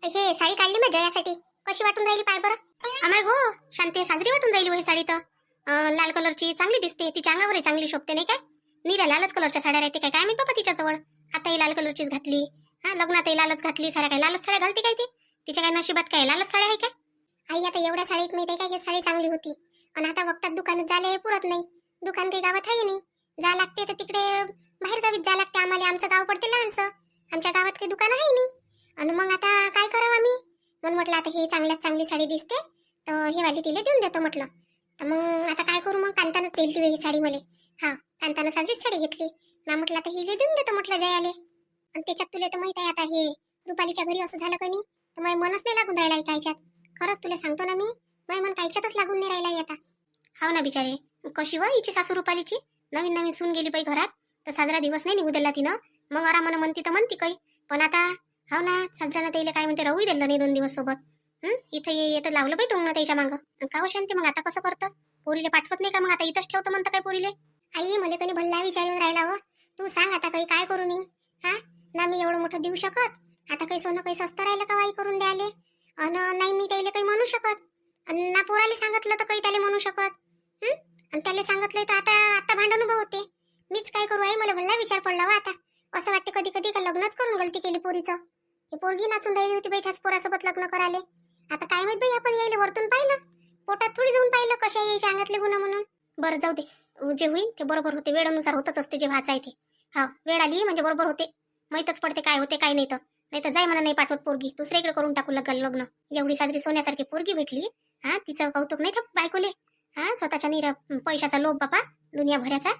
हे साडी काढली मी जयासाठी. कशी वाटून राहिली पाय बरं. अमाय हो शांती, साजरी वाटून राहिली हो ही साडी तर. लाल कलरची चांगली दिसते, तिच्या अंगावरही चांगली शोभते नाही काय. नीरा लालच कलरच्या साड्या राहते काय काय मी बाबा तिच्याजवळ. आताही लाल कलरचीच घातली, हा लग्नातही लालच घातली, साऱ्या काय लालच साड्या घालते काय ती. तिच्या काय नशिबात काय लालच साड्या आहे काय. आई आता एवढ्या साडीत माहिती काय, ही साडी चांगली होती. आणि आता वक्तात दुकानात झाले पुरत नाही. दुकान काही गावात आहे नाही, जा लागते तर तिकडे बाहेर गावीत जा लागते आम्हाला. आमचं गाव पडते लहानसं, आमच्या गावात काही दुकान आहे नाही. आणि मग आता काय करावं आम्ही. म्हणून म्हटलं आता ही चांगल्यात चांगली साडी दिसते तर ही वाली तिला देऊन देतो म्हटलं. तर मग आता काय करू, मग कांतानच दिली ही साडी मला. हा कांतानं साजरीच साडी घेतली ना, म्हटलं आता ही देऊन देतो म्हटलं जयाले. आणि त्याच्यात तुला तर माहित आहे आता हे रुपालीच्या घरी असं झालं का नाही, तर माझं मनच नाही लागून राहिला कायच्यात. खरंच तुला सांगतो ना मी, माझं मन कायच्यातच लागून नाही राहिला आता. हाव ना बिचारे, कशी व हिची सासू रुपालीची नवीन नवीन सून गेली बाई घरात, तर साजरा दिवस नाही निघू दिला तिनं. मग आरामानं म्हणती तर म्हणती काही, पण आता हाव ना साजऱ्यानं त्याला काय म्हणते राहूही दिलं नाही 2 दिवस सोबत. इथं ये तर लावलं बाई टोंगणं त्याच्या मागं. का हो शांती मग आता कसं करतं, पोरीले पाठवत नाही का मग आता इथंच ठेवतं म्हणतं काय पोरीले. आई मला कधी भल्ला विचारून राहिला हो, तू सांग आता काही काय करू मी. हा ना मी एवढं मोठं देऊ शकत, आता काही सोनं काही स्वस्त राहिलं का वाई करून द्याले. अन नाही मी त्याला काही म्हणू शकत, आणि ना पोराले सांगितलं तर काही त्याला म्हणू शकत. आणि त्याला सांगितलं तर आता आता भांडण उभं होते. मीच काय करू आई, मला भल्ला विचार पडला वा आता. असं वाटते कधी कधी का लग्नच करून गलती केली पोरीचं. ही पोरगी नाचून राहिली होती बाई त्याच पोरासोबत लग्न कराले. आता काय माहित बाई, आपण यायला वरतून पाहिलं, पोटात थोडी जाऊन पाहिलं कशा यायच्या अंगातले गुन्हा म्हणून. बरं जाऊ दे, जे होईल ते बरोबर होते, वेळेनुसार होतच असते जे व्हायचं आहे ते. हा वेळ आली म्हणजे बरोबर होते, माहीतच पडते काय होते काय नाही. तर नाही तर जाय मला नाही पाठवत पोरगी, दुसरीकडे करून टाकू लागल लग्न. एवढी साजरी सोन्यासारखी पोरगी भेटली, हा तिचं कौतुक नाही तर बायकोले. हा स्वतःच्या निरा पैशाचा लोभ बापा दुनिया भराचा.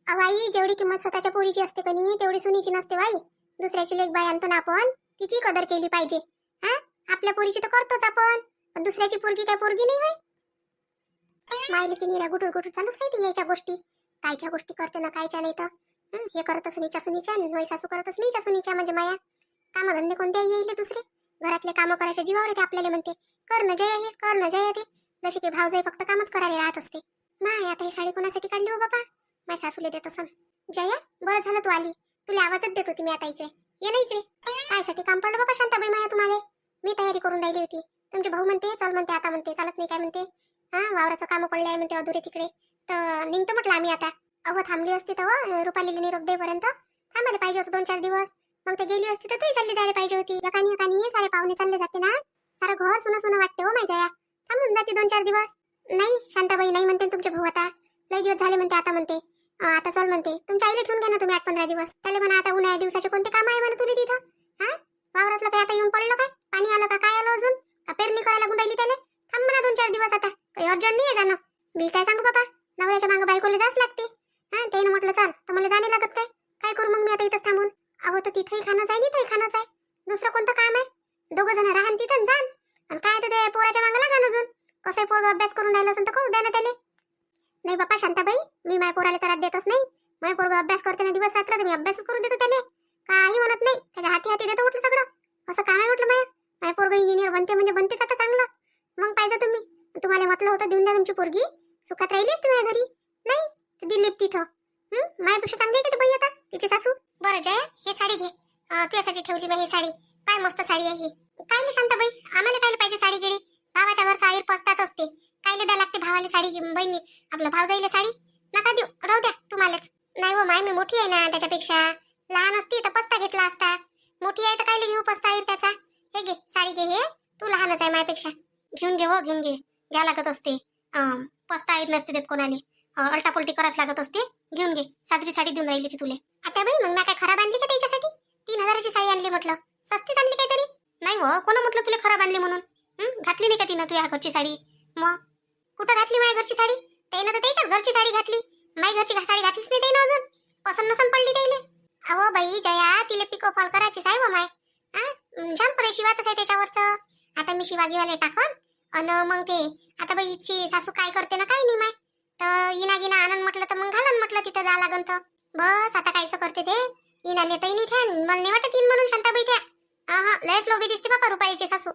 आई जेवढी किंमत स्वतःच्या पोरीची असते का नाही, तेवढी सुनीची नसते बाई. दुसऱ्याची लेक बाई आणतो ना आपण, तिची कदर केली पाहिजे. हा आपल्या पोरीची तर करतोच आपण, पण दुसऱ्याची पोरगी काय पोरगी नाही होय. मायली की निरा गुटूर गुटूर चालूच राहते याच्या गोष्टी, कायच्या गोष्टी करते ना कायच्या नाही तर. हे करतच नीच्या सुनीच्या, नोय सासू करतच नीच्या सुनीच्या, म्हणजे माया कामधंदे कोणते येईल दुसरे. घरातले कामं करायच्या जीवावर येते आपल्याला, म्हणते कर ना जया हे कर ना जया ते. जशी की भावजाई फक्त कामच करायला राहत असते. नाही आता ही साडी कोणासाठी काढली हो बाबा, माझ्या सासूला देत असं. जया बरं झालं तू आली, तुला आवाजच देत होती मी आता इकडे ये ना इकडे. कायसाठी काम पडलं बाबा शांताबाई माया तुम्हाला. मी तयारी करून राहिली होती, तुमचे भाऊ म्हणते चल म्हणते, आता म्हणते चालत नाही काय म्हणते. हा वावराचं काम पडलं आहे म्हणते अधुरे तिकडे, तर निघतो म्हटलं आम्ही आता. अहो थांबली असती तर रुपालीला निरोप देईपर्यंत थांबायला पाहिजे होतं 2-4 दिवस. मग ते गेली असती तर तू चालली जायला पाहिजे होती. एकानी एकानी सारे पाहुणे चालले जाते ना, सारं घर सुना सुना वाटते हो माझ्या. थांबून जाते 2-4 दिवस. नाही शांताबाई नाही म्हणते तुमचे भाऊ, आता लई दिवस झाले म्हणते, आता म्हणते आता चल म्हणते. तुमच्या आईला ठेवून घ्या ना तुम्ही 8-15 दिवस. त्याला म्हणा आता उन्हाळ्या दिवसाचे कोणते काम आहे म्हणा तुला तिथं. हा वावरातलं काय आता येऊन पडलं काय, पाणी आलं का काय आलं अजून, का पेरणी करायला लागून राहिली त्याला. थांब म्हणा 2-4 दिवस, आता काही अर्जंट नाही आहे जाणं. मी काय सांगू बाबा, नवऱ्याच्या मागं बायकोला जाच लागते. हा त्यानं म्हटलं चाल तर मला जाणे लागत काय. काय करू मग मी आता इथंच थांबून. अहो तर तिथेही खाणंच आहे तिथेही खाणंच आहे, दुसरं कोणतं काम आहे. 2 जण राहन तिथं जाण, आणि काय तर ते पोराच्या मागं लागा अजून. कसं पोरगा अभ्यास करून राहिलं असेल तर करू द्या ना त्याला. नाही बापा शांताबाई, मी माझ्या पोराला त्रास देतच नाही. माझ्या पोरगा अभ्यास करते ना दिवस रात्र, मी अभ्यासच करून देतो त्याला, काही म्हणत नाही. त्याच्या हाती हाती देतो म्हटलं सगळं. असं काम आहे म्हटलं माझ्या पोरगा इंजिनियर बनते म्हणजे बनतेच आता चांगलं. मग पाहिजे तुम्ही, तुम्हाला म्हटलं होतं देऊन द्या तुमची पोरगी, सुखात राहिलीच तुम्ही घरी. नाही तर दिल्लीत तिथं. माझ्यापेक्षा चांगली आहे का बाई आता तिची सासू. बरं जया हे साडी घे, तुझ्यासाठी ठेवली बाई ही साडी. काय मस्त साडी आहे ही. काय नाही शांताबाई, आम्हाला काय पाहिजे साडी गेली. भावाच्या घरचा आईर पस्ताच असते, कायले द्या लागते भावाला साडी. बहिणी आपलं भाव जाईल साडी नका देऊ, राहू द्या तुम्हालाच. नाही हो माय मी मोठी आहे ना त्याच्यापेक्षा, लहान असती तर पस्ता घेतला असता. मोठी आहे तर कायले घेऊ पस्ता आईर त्याचा. हे घे साडी घे, हे तू लहानच आहे माझ्यापेक्षा. घेऊन घे हो घेऊन घे, घ्या लागत असते. पस्ता आईर नसते देत कोणाले, अल्टापलटी कराच लागत असते. घेऊन घे, साजरी साडी देऊन राहिली ती तुले. आता बाई मग ना काय खराब आणली का त्याच्यासाठी. 3000ची साडी आणली म्हटलं, सस्तीच आणली काहीतरी. नाही हो कोण म्हटलं तुला खराब आणली म्हणून. घातली नाही का तिनं तुझ्या घरची साडी. मग कुठं घातली माझ्या घरची साडी, त्यानं तर त्याच्याच घरची साडी घातली. माझी घरची साडी घातलीच नाही त्यानं अजून, पसंत नसन पडली त्याला. अहो बाई जया तिला पिको फॉल करायचीच आहे व माय. छान परे शिवाच आहे त्याच्यावरचं. आता मी शिवागीवाले टाकन, अन मग ते आता बाई हिची सासू काय करते ना काही नाही माय, तर इना गिना आनंद म्हटलं तर मग घालन म्हटलं तिथं जा लागन तर. बस आता कायचं करते ते इना नेतही नाही ध्यान, मला नाही वाटत इन म्हणून शांताबाई त्या. हा लयच लोभी दिसते बापा रुपाईची सासू.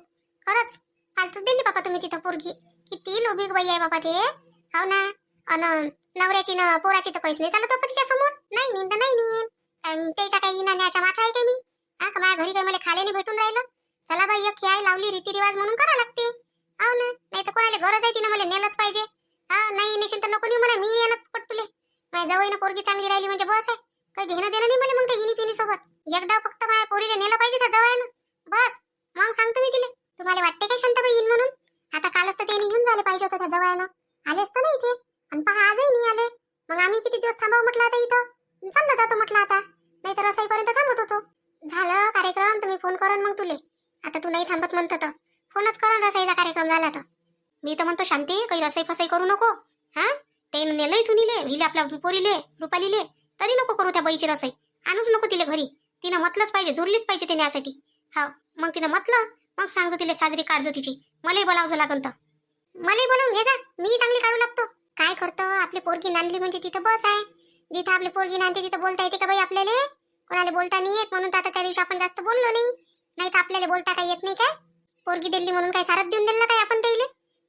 खरंच फालतूच दिली बापा तुम्ही तिथं पोरगी. किती लोभी बाई आहे बाबा ते. हो ना, अन नवऱ्याची न पोराची तर काहीच नाही चालत बापा तिच्या समोर. नाही नीन तर नाही नीन, त्याच्या काही इना न्याच्या माथा आहे का मी. हा का माझ्या घरी काही मला खायला नाही भेटून राहिलं. चला बाई एक खेळ लावली रीतिरिवाज म्हणून करा लागते. हो ना, नाही तर कोणाला गरज आहे तिनं मला नेलंच पाहिजे. हा नाही नेशील तर नको नाही म्हणा, मी येणार पटुले. माझ्या जवळ पोरगी चांगली राहिली म्हणजे बस आहे. काही घेणं देणं नाही मला मग त्या इनी पिनी सोबत. एकदा फक्त माझ्या पोरीला नेलं पाहिजे त्या जवळ बस. मग सांगतो मी तिला. तुम्हाला वाटते काय शांताबाई येईन म्हणून? आता कालच तर त्यांनी येऊन झाले पाहिजे होतं त्या जवळ. आलेच तर नाही इथे. आणि पहा आजही नाही आले. मग आम्ही किती दिवस थांबावं म्हटलं आता इथं. चाललं जातो म्हटलं आता. नाही तर रसाईपर्यंत थांबत होतो. झालं कार्यक्रम तुम्ही फोन करून मग तुले. आता तू नाही थांबत म्हणतो तर फोनच करून रसाईचा कार्यक्रम झाला तर. मी तर म्हणतो शांती काही रसाई फसाई करू नको. हा ते नेलंय सुनीले हिले आपल्या पोरीले रुपालीले तरी नको करू त्या बाईची रसाई. आणूच नको तिले घरी. तिनं म्हटलंच पाहिजे, जोडलीच पाहिजे तिने यासाठी. हा मग तिनं म्हटलं मग सांगतो तिले साजरी काढजो तिची. मलाही बोलावं लागन तर मलाही बोलवून घे जा. मी चांगली काढू लागतो. काय करतो आपली पोरगी नांदली म्हणजे तिथं बस आहे. जिथं आपली पोरगी नांदते तिथं बोलता येते का बाई आपल्याला? कोणाला बोलता नाही येत म्हणून तर आता त्या दिवशी आपण जास्त बोललो नाही. नाही तर आपल्याला बोलता काही येत नाही काय? पोरगी दिली म्हणून काय सारच देऊन दिलं काय आपण त्याईले?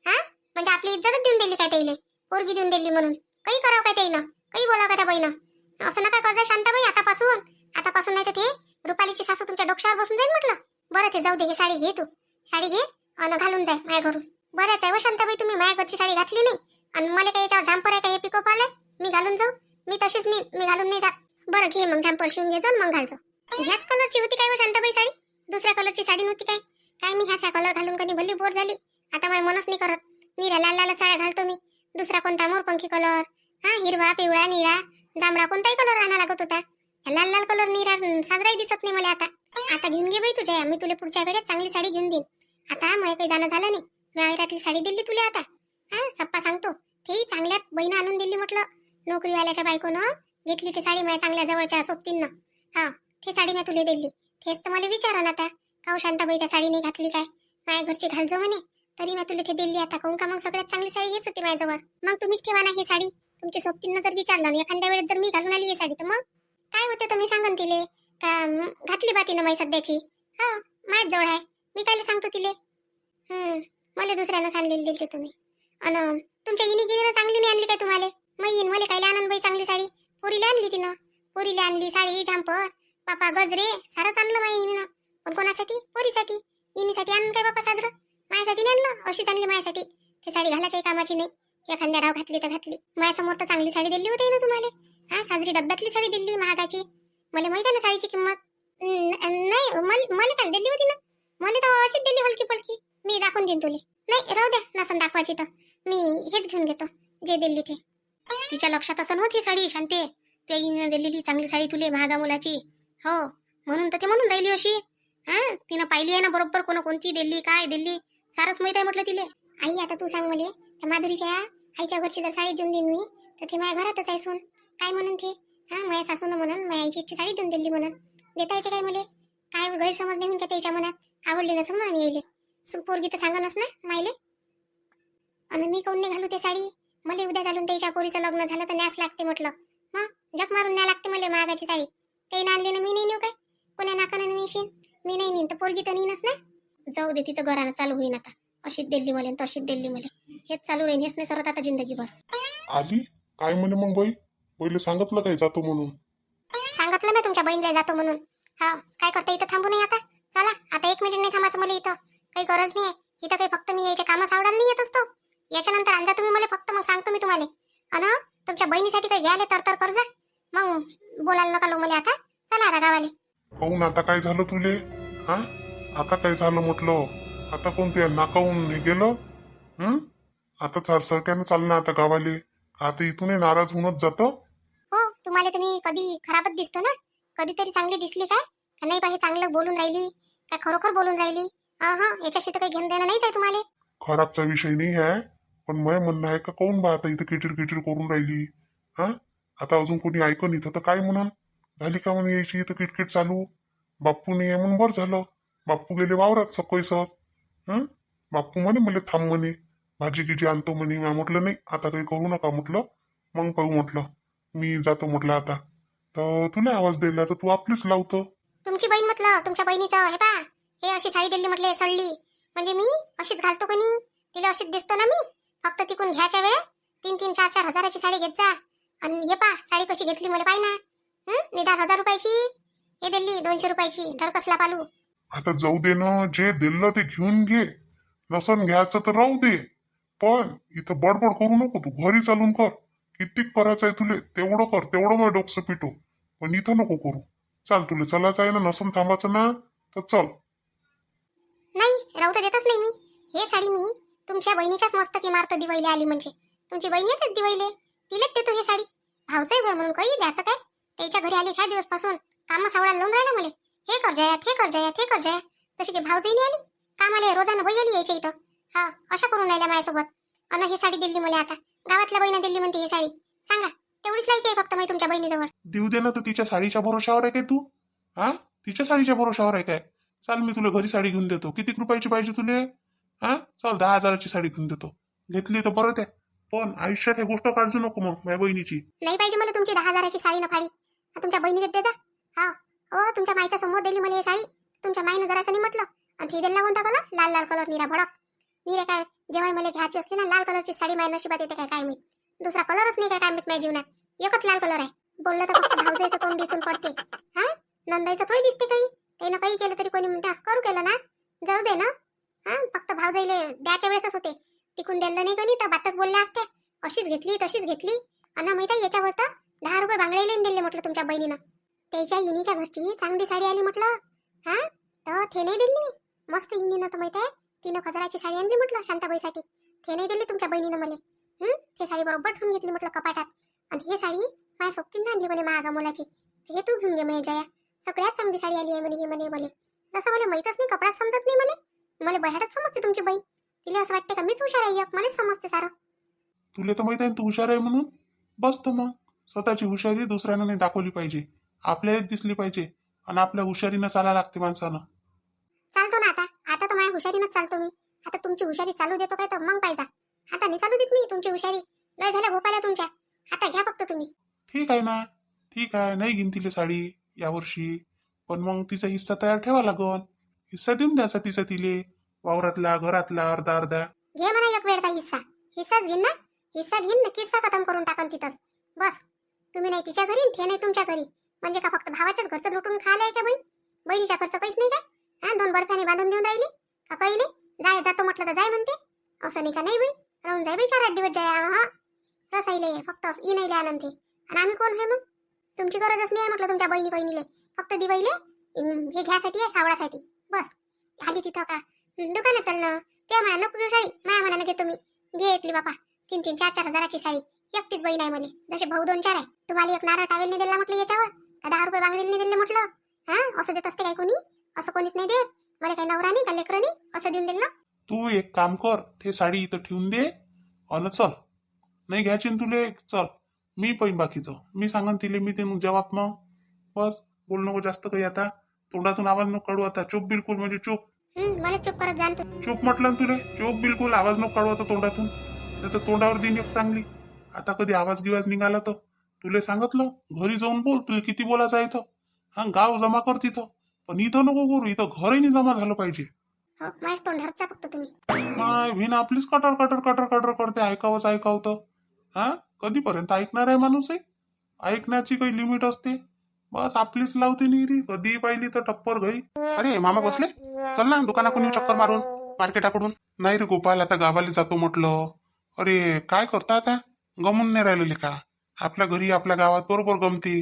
हा म्हणजे आपली इज्जतच देऊन दिली काय त्याईले? पोरगी देऊन दिली म्हणून काही करावं काय त्याईनं? काही बोलावं का त्या बाईनं? असं नका करता शांताबाई आतापासून नाही तर ते रुपालीची सासू तुमच्या डोक्यावर बसून जाईल म्हटलं. बरं ते जाऊ दे. हे साडी घे तू. साडी घे आणि घालून जाय माझ्या घरून. बरंच आहे व शांताबाई तुम्ही माझ्या घरची साडी घातली नाही आणि मला काही याच्यावर जांपर आहे का हे पिकअप आलंय मी घालून जाऊ? मी तशीच नाही, मी घालून नाही जात. बरं घे मग जांपर शिवून घे जाऊन मग घालजो. ह्याच कलरची होती काय व शांताबाई साडी? दुसऱ्या कलरची साडी नव्हती काय? काय मी ह्या कलर घालून कधी भल्ली बोर झाली. आता माझ्या मनच नाही करत. निळ्या लाल लाल साड्या घालतो मी. दुसरा कोणता मोरपंखी कलर, हा हिरवा पिवळा निळा जांभळा कोणताही कलर आणा लागत होता. लाल लाल कलर निळा साजराही दिसत नाही मला आता. आता घेऊन घे बाई तुझ्या. मी तुला पुढच्या वेळेस चांगली साडी घेऊन देईन. आता मला काही जाणं झालं नाही. मी आयरातली साडी दिली तुला आता. हा सप्पा सांगतो ते चांगल्यात बहीण आणून दिली म्हटलं. नोकरीवाल्याच्या बायकोनं घेतली ती साडी माझ्या चांगल्या जवळच्या सोबतीनं. हा ती साडी मी तुला दिली. तेच तर मला विचारा ना आता का शांताबाई त्या साडी नाही घातली काय? माझ्या घरची घालजो म्हणे तरी मी तुला ते दिली. आता काऊन का मग सगळ्यात चांगली साडी हेच होती माझ्याजवळ. मग तुम्हीच ठेवा ना ही साडी. तुमच्या सोबतीनं जर विचारलं एखाद्या वेळेस जर मी घालून आली ही साडी तर मग काय होते तर मी सांगन तिले का घातली बा तिनं माझी सध्याची. हा माझ्याच जवळ आहे. मी कायला सांगतो तिले? मला दुसऱ्यानं सांगलेली दिली तुम्ही. अन तुमच्या इनी गिनीनं चांगली नाही आणली काय तुम्हाला? मग येईन मला कायला आनंद बाई चांगली साडी. पोरीला आणली तिनं. पोरीला आणली साडी जांपर पापा गजरे सारंच आणलं माझ्या इनीनं. पण कोणासाठी? पोरीसाठी. इनीसाठी आणून काय बापा साजरं? माझ्यासाठी नाही आणलं. अशीच आणली माझ्यासाठी. ती साडी घालायच्याही कामाची नाही. एखाद्या डाव घातली तर घातली. माझ्यासमोर तर चांगली साडी दिली होती ना तुम्हाला. हा साजरी डब्यातली साडी दिली महागाची. मला माहित आहे ना साडीची किंमत. नाही मला काय दिली होती ना. मला तर अशीच दिली हलकी पलकी. मी दाखवून देईन तुले. नाही राहू द्या नसन दाखवायची तर मी हेच घेऊन घेतो जे दिली ते. तिच्या लक्षात असं नव्हती साडी शांती. त्या हिने दिलेली चांगली साडी तुले महागा मुलाची. हो म्हणून तर ते म्हणून राहिली अशी. हा तिनं पाहिली आहे ना बरोबर कोणती दिली काय दिली सारच माहित आहे म्हटलं तिले. आई आता तू सांग मला त्या माधुरीच्या आईच्या घरची जर साडी देऊन देईन मी तर ते माझ्या घरातच आहे सोन. काय म्हणून ते? हा माझ्या सासून म्हणून माझ्या आईची इच्छा साडी देऊन दिली म्हणून देता येते काय मला? काय गैरसमज नाही का त्याच्या मनात? आवडली नसेल म्हणून येईल. पोरगी तर सांगनच ना मायले. आणि मी काऊन नाही घालू ते साडी? मला उद्या घालून त्याच्या पोरीचं लग्न झालं तर न्यास लागते म्हटलं. मग जग मारून न्या लागते मला महागाची साडी. ते आणली ना मी नाही नेऊ काय? कोण्या नाकानं नेशीन? मी नाही नेईन तर पोरगी तर नेईनच ना. जाऊ दे तिचं घरानं चालू होईन आता. अशीच दिल्ली मला तशीच दिल्ली मला. हेच चालू राहीन. हेच नाही सरत आता जिंदगीभर. आली काय म्हणे मग बाई? पहिले सांगितलं काय जातो म्हणून? सांगितलं मी तुमच्या बहिणीला जातो म्हणून. हा काय करता इथं थांबू नाही आता. चला आता 1 मिनिट नाही थांबायचं मला इथं. काही गरज नाही आहे इथं. काही फक्त मी यायच्या कामं सावडायला नाही येत असतो. याच्यानंतर आणजा तुम्ही मला फक्त. मग सांगतो मी तुम्हाला. अन तुमच्या बहिणीसाठी काही घ्यायला तर कर जा. मग बोलायला नका लो मला आता. चला आता गावाले. काऊन आता काय झालं तुले? हा आता काय झालं म्हटलं? आता कोणत्या नाकावून गेलं? आता सरसरक्यानं चालणं आता गावाले. आता इथून नाराज होऊनच जातं. हो तुम्हाला तुम्ही कधी खराबच दिसतो ना. कधीतरी चांगली दिसली काय? का नाही पाहिजे चांगलं बोलून राहिली काय खरोखर बोलून राहिली? याच्याशी तर काही घेणं देणं नाहीच आहे तुम्हाला. खराबचा विषय नाही आहे पण मग म्हणणं आहे का काऊन बा आता इथं किटीर किटीर करून राहिली? हा आता अजून कोणी ऐकन इथं तर काय म्हणून झाली का म्हणे यायची इथं किटकिट चालू. बाप्पू नाही आहे म्हणून बरं झालं. बाप्पू गेले वावरात सकाळी सहज. बाप्पू म्हणे मला थांब म्हणे भाजी गिजी आणतो म्हणे. मी म्हटलं नाही आता काही करू नका म्हटलं. मग पाहू म्हटलं मी जातो म्हटलं आता. तर तुला आवाज दिला तर तू आपलीच लावतो. तुमची बहीण म्हटलं तुमच्या बहिणीचं हे पा हे अशी साडी दिली म्हटले सडली म्हणजे मी अशीच घालतो कोणी? तिला अशीच दिसतो ना मी. फक्त तिकून घ्यायच्या वेळेस 3-3, 4-4 हजाराची साडी घेत जा. आणि हे पा साडी कशी घेतली मला पाय ना. निदान 1000 रुपयाची हे दिली 200 रुपयाची. डर कसला पालू. आता जाऊ दे ना, जे दिलं ते घेऊन घे, नसन घ्यायचं तर राहू दे. पण इथं बडबड करू नको, तू घरी चालून कर. किती करायचं आहे तुले तेवढं कर, तेवढं मग डोकं पिटो. पण इथं नको करू. चाल, तुला चलायचं आहे ना, नसन थांबायचं ना तर चल. नाही राहू तर देतच नाही मी. हे साडी मी तुमच्या बहिणीच्याच मस्तकी मारतो दिवाळीला आली म्हणजे. तुमची बहीण येते दिवाळीले, तिलेच देतो हे साडी. भावचंही होय म्हणून काही द्यायचं काय. त्याच्या घरी आली ह्या दिवसपासून काम सावळा लावून राहिला मला. हे कर जयात, हे कर जयात, हे कर जयात. तशी काही भावचंही नाही आली कामाला, रोजानं बाई आली यायच्या इथं. हा अशा करून राहिल्या माझ्यासोबत. अन ही साडी दिली मला आता. गावातल्या बहिणा दिली म्हणते ही साडी. सांगा तेवढीच लायकी आहे फक्त मी तुमच्या बहिणीजवळ. देऊ दे ना, तर तिच्या साडीच्या भरोशावर आहे काय तू? हा, तिच्या साडीच्या भरोशावर आहे काय? चाल, मी तुला घरी साडी घेऊन देतो. किती रुपयाची पाहिजे तुले? हा, चल 10,000ची साडी घेऊन देतो. घेतली तर परत आहे, पण आयुष्यात हे गोष्ट काढू नको मग माझ्या बहिणीची. नाही पाहिजे मला तुमची 10,000ची साडी न फाडी. तुमच्या बहिणीला देत जा. हा हो, तुमच्या माईच्या समोर दिली मला ही साडी. तुमच्या माईनं जरासं नाही म्हटलं. आणि ती दिला कोणता कलर? लाल लाल कलर, निरा भडक. निरे काय जेव्हा मला घ्यायची असली ना लाल कलरची साडी माझ्या नशिबात येते काय मी. दुसरा कलरच नाही काय मी माझ्या जीवनात. एकच लाल कलर आहे. बोललं तर फक्त भाऊजाईचं तोंड दिसून पडते. हा, नंदाईचं थोडी दिसते काही. त्यानं काही केलं तरी कोणी म्हणता करू केलं ना, जाऊ दे ना. हा, फक्त भाऊजाईले द्याच्या वेळेसच होते. तिकून द्यायला नाही कोणी तर बातच बोलल्या असते. अशीच घेतली तशीच घेतली. आणि माहिती आहे याच्यावर तर 10 रुपये बांगड्याला दिले म्हटलं तुमच्या बहिणीनं. त्याच्या इनीच्या घरची चांगली साडी आली म्हटलं. हा, तर ते नाही दिली. मस्त इनीनं तर माहिती आहे 3,000ची साडी आणली म्हटलं शांताबाईसाठी. ते नाही दिली तुमच्या बहिणीनं मला. ते साडी बरोबर ठेवून घेतली म्हटलं कपाटात. आणि ही साडी माझ्या सोबतीनं आणली म्हणे महागा मोलाची. हे तू घेऊन घे म्हणे जया. सगळ्यात चांगली साडी आली आहे म्हणे ही म्हणे मला. जसं मला माहीतच नाही, कपडाच समजत नाही मला बह्याडच समजते तुमची बहीण. तिला असं वाटतं का मीच हुशार आहे, मलाच समजते सारं. तुला तर माहित आहे तू हुशार आहे म्हणून. बस तर मग स्वतःची हुशारी दुसऱ्यांना नाही दाखवली पाहिजे, आपल्यालाच दिसली पाहिजे. आणि आपल्या हुशारीनं चालायला लागते माणसानं. चालतो ना आता. आता तर माझ्या हुशारीनंच चालतो मी. आता तुमची हुशारी चालू देतो काय तर मग पाहिजे. आता नाही चालू देत मी तुमची हुशारी. लय झाल्या भोपाल्या तुमच्या. आता घ्या फक्त तुम्ही. ठीक आहे ना, ठीक आहे. नाही घेईन तिला साडी यावर्षी, पण मग तिचा हिस्सा तयार ठेवा लागल. हिस्सा देऊन द्यायचा तिचा तिले, वावरातला घरातला अर्धा अर्धा. घे म्हणा एक वेळचा हिस्सा. हिस्साच घेईन ना. हिस्सा घेईन ना, किस्सा खतम करून टाकन तिथंच. बस. तुम्ही नाही तिच्या घरी ते नाही तुमच्या घरी. म्हणजे का फक्त भावाच्याच घरचं लुटून खायला आहे का बहीण? बहिणीच्या घरचं काहीच नाही काय? हा, 2 बर्फ्याने बांधून देऊन राहिली का? काही नाही. जाय जातो म्हटलं तर जाय म्हणते. असं नाही का? नाही बाई, राहून जाय बाई 4-8 दिवस जाय. हा, रसाईले फक्त इनाईले आनंद. आणि आम्ही कोण आहे मग? तुमची गरजच नाही आहे म्हटलं तुमच्या बहिणीले. फक्त दिवाळीले हे घ्यासाठी आहे, सावळासाठी. बस झाली तिथं का दुकानात चालणं. ते म्हणा नको घेऊ साडी, माझ्या मनानं घेतो मी. घेतली बापा 3-3, 4-4 हजाराची साडी. एकटीच बहीण आहे मला. जसे भाऊ 2-4 आहे. तुम्हाला एक नारळ टावेल नाही दिला म्हटलं याच्यावर, का 10 रुपये बांगडीला नाही दिले म्हटलं. हा, असं देत असते काय कोणी? असं कोणीच नाही देत. मला काही नवरा नाही का लेकरं नाही असं देऊन दिलं. तू एक काम कर, ते साडी इथं ठेवून दे अन चल. नाही घ्यायची ना तुले, चल. मी पण बाकीचं मी सांगन तिले, मी ते मग जवाब. मग बस, बोल नको जास्त काही आता. तोंडातून आवाज नको काढू आता. चूप बिलकुल, म्हणजे चूप. मला चुप करत जाण तू. चूप म्हटलं ना तुले, चूप बिलकुल. आवाज नको काढू आता तोंडातून, नाही तर तोंडावर दिन एक चांगली. आता कधी आवाज गिवाज निघाला तर तुले सांगितलं घरी जाऊन बोल. तुला किती बोलायचं आहे इथं. हा, गाव जमा कर तिथं, पण इथं नको करू. इथं घरही नाही जमा झालं पाहिजे. हो, माझ्याच तोंडावरचा फक्त तुम्ही. माय भिन आपलीच कटर कटर कटर कटर करते. ऐकावंच ऐकावतं. हा, कधीपर्यंत ऐकणार आहे माणूस आहे? ऐकण्याची काही लिमिट असते. बस आपलीच लावते नाही रे. कधी पाहिली तर टप्पर घई. अरे मामा बसले, चल ना दुकानाकडून चक्कर मारून, मार्केटाकडून. नाही रे गोपाल, आता गावाला जातो म्हटलं. अरे काय करता आता, गमून नाही राहिलेले का? आपल्या घरी आपल्या गावात बरोबर गमते.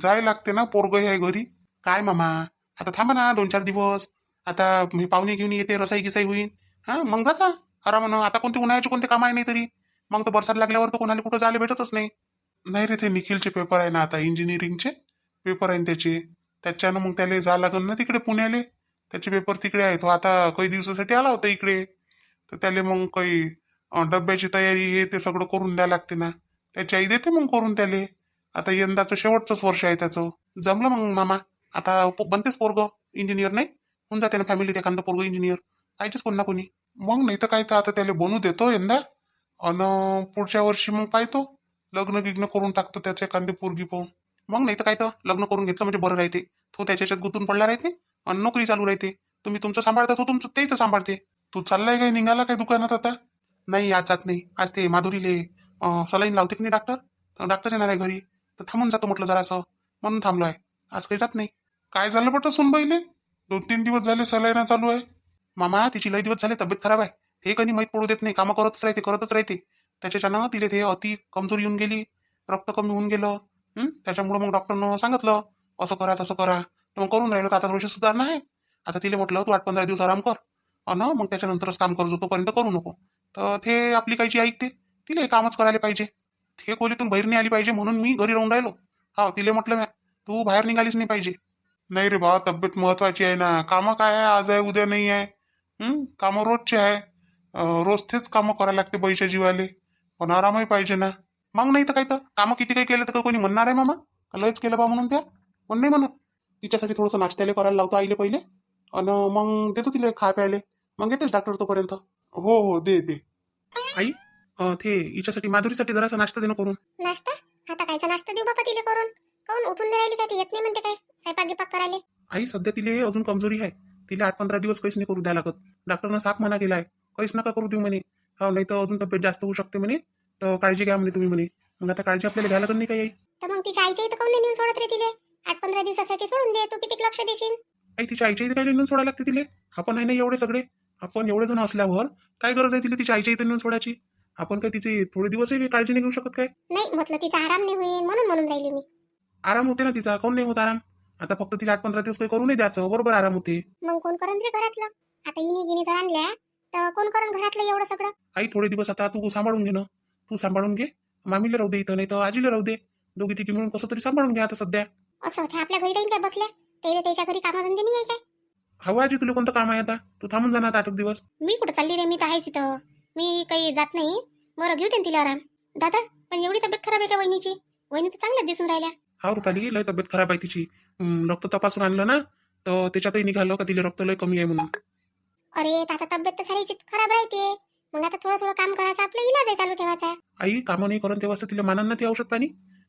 जाय लागते ना, पोरग आहे घरी. काय मामा, आता थांबा ना 2-4 दिवस. आता मी पाहुणे घेऊन येते, रसाई गिसाई होईल. हा, मग जाता आरामानं. आता कोणते उन्हाळ्याचे कोणते काम आहे नाही तरी. मग तर बरसात लागल्यावर तर कोणाला कुठं जायला भेटतच नाही. नाही रे, ते निखिलचे पेपर आहे ना आता, इंजिनिअरिंगचे पेपर आहे त्याचे. त्याच्यानं मग त्याला जायला लागेल ना तिकडे पुण्याले. त्याचे पेपर तिकडे आहे. तो आता काही दिवसासाठी आला होता इकडे. तर त्याला मग काही डब्याची तयारी हे ते सगळं करून द्यायला लागते ना. त्याची आई देते मग करून त्याले. आता यंदाचं शेवटचंच वर्ष आहे त्याचं. जमलं मग मामा, आता बनतेच पोरग इंजिनियर. नाही होऊन जाते ना फॅमिलीत एखादं पोरग इंजिनियर. पाहिजेच कोण ना कोणी. मग नाही तर काय, तर आता त्याला बनवू देतो यंदा. अन पुढच्या वर्षी मग पाहतो, लग्न गिग्न करून टाकतो त्याचं एखादी पोरगी पाहून. मग नाही तर काय, तर लग्न करून घेतलं म्हणजे बरं राहते. तो त्याच्यात गुंतून पडला राहते आणि नोकरी चालू राहते. तुम्ही तुमचं सांभाळता, तो तुमचं तेच सांभाळते. तू चाललाय काय, निघाला काय दुकानात आता? नाही आज जात नाही. आज ते माधुरीले सलाईन लावते की नाही डॉक्टर, तर डॉक्टर येणार आहे घरी, तर थांबून जातो म्हटलं जरासं, म्हणून थांबलो आहे. आज काही जात नाही. काय झालं बट सुनबाईले? 2-3 दिवस झाले सलाईना चालू आहे. मामा तिची लई दिवस झाले तब्येत खराब आहे. हे कधी माहीत पडू देत नाही. कामं करतच राहते. त्याच्यानं तिला ते अति कमजोरी येऊन गेली, रक्त कमी होऊन गेलं. त्याच्यामुळे मग डॉक्टरनं सांगितलं असं करा तसं करा. तर मग करून राहिलो. तर आता थोडीशी सुधारणा आहे. आता तिला म्हटलं तू 8-15 दिवस आराम कर अन मग त्याच्यानंतरच काम करतो, तोपर्यंत करू नको. तर ते आपली कायची ऐकते. तिला हे कामच करायला पाहिजे. हे खोलीतून बाहेर नाही आली पाहिजे म्हणून मी घरी राहून राहिलो. हा तिला म्हटलं म्या तू बाहेर निघालीच नाही पाहिजे. नाही रे बा, तब्येत महत्वाची आहे ना. कामं काय आहे, आज आहे उद्या नाही आहे. कामं रोजचे आहे. रोज तेच कामं करायला लागते पैसे जीवाले. पण आरामही पाहिजे ना. मग नाही तर काय, तर कामं किती काही केलं तर कोणी म्हणणार आहे मामा का लयच केलं बा म्हणून? त्या कोण नाही म्हणत. तिच्यासाठी थोडंसं नाश्त्याला करायला लावतो आईले पहिले आणि मग देतो तिला खा प्यायले. मग येतेच डॉक्टर तोपर्यंत. हो हो, दे दे. आई ते हिच्यासाठी माधुरीसाठी जरासा नाश्ता देणं करून. नाश्ता? आता कायचा नाश्ता देऊ बापा तिला करून? काऊन उठून नाही राहिली काय? ती येत नाही म्हणते काय स्वयंपाक गिपाक करायला? आई सध्या तिला अजून कमजोरी आहे. तिला 8-15 दिवस काहीच नाही करू द्यायला लागत. डॉक्टरनं साफ मना केलाय काहीच नका करू देऊ म्हणे. हो नाही तर अजून तब्येत जास्त होऊ शकते म्हणे. तर काळजी घ्या म्हणे तुम्ही म्हणे. मग आता काळजी आपल्याला घ्यायला लागत नाही काही आई. तर मग तिच्या आईच्या इथं काऊन नाही नेऊन सोडत रे तिले? 8-15 दिवसासाठी सोडून दे. तू किती लक्ष देशील? आई तिच्या आईच्या इथे काय नेऊन सोडायला लागते तिले? आपण आहे ना एवढे सगळे. आपण एवढे जण असल्यावर काय गरज आहे तिला तिच्या आईच्या इथे नेऊन सोडायची? आपण काय तिची थोडे दिवसही काळजी नाही घेऊ शकत काय? नाही म्हटलं तिचा आराम नाही होईल म्हणून राहिली मी. आराम होते ना तिचा, काऊन नाही होत आराम? आता फक्त तिला 8-15 दिवस काही करू नाही द्यायचं, बरोबर आराम होते. मग कोण करण रे घरातलं? आता इनी जर आणल्या तर कोण करण घरातलं एवढं सगळं? आई थोडे दिवस आता तू सांभाळून घे ना. तू सांभाळून घे. मामीला राहू दे इथं, नाही तर आजीला राहू दे. दोघी तिघी मिळून कसं तरी सांभाळून घ्या आता सध्या. असं ते आपल्या घरी राहील काय बसल्या? त्याच्या घरी कामधंदे नाही आहे काय? हवं आजी तुला कोणतं काम आहे आता? तू थांबून जाणार 8 दिवस. मी कुठं चालली रे? मी तर आहेच इथं. मी काही जात नाही. बरं घेऊ दे ना तिला आराम. दादा पण एवढी तब्येत खराब आहे का वहिनीची? वहिनी तर चांगल्याच दिसून राहिल्या. हा रुपाली लय तब्येत खराब आहे तिची. रक्त तपासून आणलं ना तर त्याच्यातही निघालं का तिला रक्त लय कमी आहे म्हणून. अरे आता तब्येत तर सारीची खराब राहते. मग आता थोडं काम करायचं, आपलं इलाज आहे चालू ठेवायचा. आई कामं नाही करून तेव्हा तिला मानन ना ते औषध पाणी.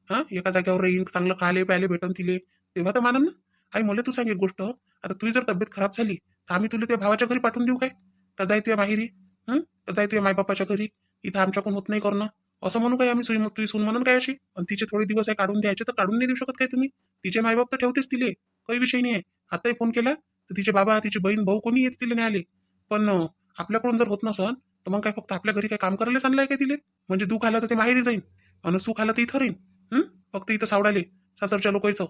हा एका जागेवर राहीन, चांगलं खायला प्यायला भेटन तिले, तेव्हा तर मानन ना. आई मला तू सांग एक गोष्ट, आता तुझी जर तब्येत खराब झाली तर आम्ही तुला त्या भावाच्या घरी पाठवून देऊ काय? तर जाय तुझ्या माहेरी. तर जाय तुझ्या मायबापाच्या घरी. इथं आमच्याकडून होत नाही करणं असं म्हणू काय आम्ही? तुझी सून म्हणून काय अशी? आणि तिचे थोडे दिवस आहे काढून द्यायचे तर काढून नाही देऊ शकत काय तुम्ही? तिचे मायबाप तर ठेवतेच तिले, काही विषय नाही आहे. आताही फोन केला तर तिचे बाबा तिची बहीण भाऊ कोणी येत तिला नाही आले. पण आपल्याकडून जर होत नसन तर मग काय फक्त आपल्या घरी काय काम करायला आणलंय काय तिले? म्हणजे दुःख आलं तर ते माहेरी जाईन आणि सुख आलं तर इथं राहीन. फक्त इथं सावडाले सासरच्या लोकांचं.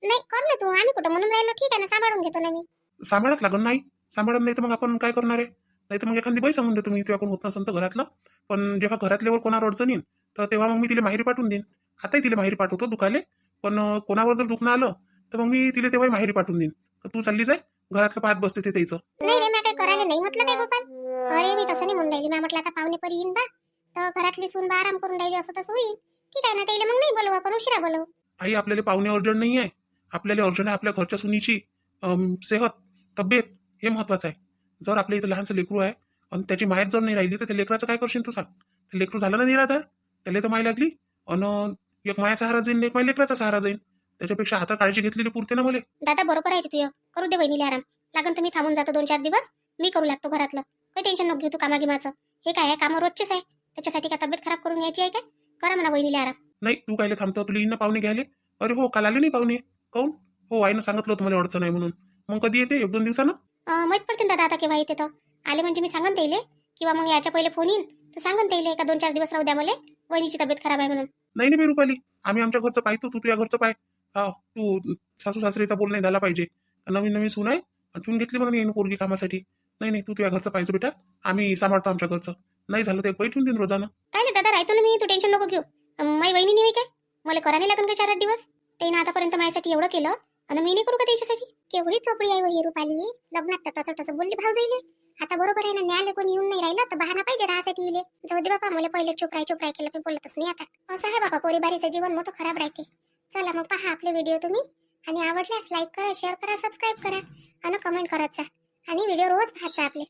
नाही कर ना तू. आम्ही कुठं म्हणून राहिलो. ठीक आहे ना, सांभाळून घेतो ना मी. सांभाळच लागत नाही. सांभाळत नाही तर मग आपण काय करणार आहे? नाही तर मग एखादी बाई सांगून देतो मी तुझ्याकडून होत नसेल तर घरातलं. पण जेव्हा घरातल्यावर कोणावर अडचण येईल तर तेव्हा मग मी तिला माहेरी पाठवून देईन. आताही तिला माहेरी पाठवतो दुखाले. पण कोणावर जर दुखणं आलं तर मग मी तिला तेव्हाही माहेरी पाठवून देईन. तर तू चालली जाय, घरातलं पाहत बसते ते त्याचं. नाही रे, मी काय करायला नाही म्हटलं काय गोपाल. अरे मी तसं नाही म्हणून राहिली. मी म्हटलं आता पाहुणे परी येईन बा तर घरातली सून बा आराम करून राहिली असं तसं होईल. ठीक आहे ना, त्याला मग नाही बोलवू आपण, उशिरा बोलवू. आई आपल्याला पाहुणे अर्जंट नाही आहे. आपल्याला अर्जंट आहे आपल्या घरच्या सुनीची सेहत, तब्येत हे महत्वाचं आहे. जर आपल्या इथं लहानसं लेकरू आहे आणि त्याची माहीत जर नाही राहिली तर त्या लेकराचं काय करशील तू सांग? ते लेकरू झालं ना निराधार, त्याला तर माय लागली आणि एक माया सहारा जाईन, एक माय लेकराचा सहारा जाईन. त्याच्यापेक्षा हातात काळजी घेतलेली पुरते ना मला. दादा बरोबर आहे ते तुझं. करू दे बहिणीला आराम. लागन तर मी थांबून जातो 2-4 दिवस. मी करू लागतो घरातलं. काही टेन्शन नको घेऊ तू कामागिमाचं. हे काय आहे, कामं रोजचेच आहे. त्याच्यासाठी काय तब्येत खराब करून यायची आहे काय? करा म्हणा बहिणीला आराम. नाही तू कायले थांबतो? तुला येईन पाहुणे घ्यायले. अरे हो काल आले नाही पाहुणे. काऊन? हो आईनं सांगितलं होतं मला अडचण आहे म्हणून. मग कधी येते? 1-2 दिवसानं माहित पडते ना दादा आता केव्हा येते तर. आले म्हणजे मी सांगन त्याले, किंवा मग याच्या पहिले फोन येईन तर सांगन त्याले का 2-4 दिवस राहू द्या मला, वहिनीची तब्येत खराब आहे म्हणून. नाही नाही रुपाली, आम्ही आमच्या घरचं पाहतो, तू तुझ्या घरचं पाय. हा तू सासू सासरीचा बोल नाही झाला पाहिजे. नवीन नवीन सून आहे ठेवून घेतली म्हणून येईन पोरगी कामासाठी. नाही नाही तू तुझ्या घरचं पाहिजे बेटा. आम्ही सांभाळतो आमच्या घरचं. नाही झालं तर एक ठेवून देईन रोजानं. काय नाही दादा, राहतो ना मी. तू टेन्शन नको घेऊ. माई वहिनी नाही काय, मला करायला लागन काय 4-8 दिवस? त्यानं आतापर्यंत माझ्यासाठी एवढं केलं आणि मी नाही करू का त्याच्यासाठी? केवढी चोपडी आहे वही रुपाली. लग्नात तर टचटच बोलली भाऊ जाईले. आता बरोबर आहे ना, न्यायालय कोणी येऊन नाही राहिलं तर बहाना पाहिजे राहासाठी इले. जाऊ दे बापा, मला पहिले चुपराय केलं पण बोलतच नाही आता. असं आहे बाबा, पोरीबारीचं जीवन मोठं खराब राहते. चला मग पहा आपले व्हिडिओ तुम्ही, आणि आवडल्यास लाईक करा, शेअर करा, सबस्क्राईब करा आणि कमेंट करत जा. आणि व्हिडिओ रोज पाहत जा आपले.